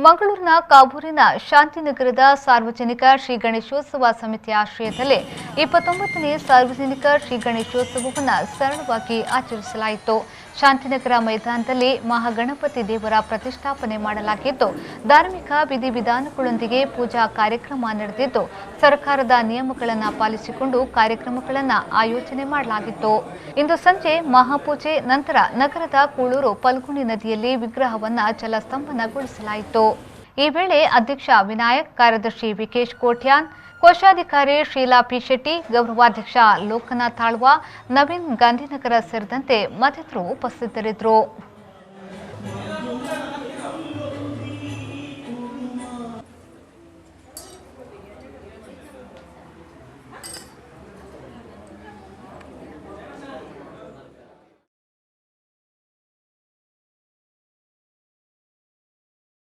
ಮಂಗಳೂರಿನ ಕಾಬೂರಿನ ಶಾಂತಿನಗರದ ಸಾರ್ವಜನಿಕ ಶ್ರೀ ಗಣೇಶೋತ್ಸವ ಸಮಿತಿಯ ಆಶ್ರಯದಲ್ಲಿ 29ನೇ ಸಾರ್ವಜನಿಕ ಶ್ರೀ ಗಣೇಶೋತ್ಸವವನ್ನು ಸರಳವಾಗಿ ಆಚರಿಸಲಾಯಿತು. ಶಾಂತಿನಗರ ಮೈದಾನದಲ್ಲಿ ಮಹಾಗಣಪತಿ ದೇವರ ಪ್ರತಿಷ್ಠಾಪನೆ ಮಾಡಲಾಗಿದ್ದು, ಧಾರ್ಮಿಕ ವಿಧಿವಿಧಾನಗಳೊಂದಿಗೆ ಪೂಜಾ ಕಾರ್ಯಕ್ರಮ ನಡೆದಿದ್ದು, ಸರ್ಕಾರದ ನಿಯಮಗಳನ್ನು ಪಾಲಿಸಿಕೊಂಡು ಕಾರ್ಯಕ್ರಮಗಳನ್ನು ಆಯೋಜನೆ ಮಾಡಲಾಗಿತ್ತು. ಇಂದು ಸಂಜೆ ಮಹಾಪೂಜೆ ನಂತರ ನಗರದ ಕೂಳೂರು ಫಲ್ಗುಣಿ ನದಿಯಲ್ಲಿ ವಿಗ್ರಹವನ್ನು ಜಲಸ್ತಂಭನಗೊಳಿಸಲಾಯಿತು. ಈ ವೇಳೆ ಅಧ್ಯಕ್ಷ ವಿನಾಯಕ್, ಕಾರ್ಯದರ್ಶಿ ವಿಕೇಶ್ ಕೋಟ್ಯಾನ್, ಕೋಶಾಧಿಕಾರಿ ಶೀಲಾ ಪಿ ಶೆಟ್ಟಿ, ಗೌರವಾಧ್ಯಕ್ಷ ಲೋಕನಾಥ್ ಆಳ್ವ, ನವೀನ್ ಗಾಂಧಿನಗರ ಸೇರಿದಂತೆ ಮತ್ತಿತರರು ಉಪಸ್ಥಿತರಿದ್ದರು.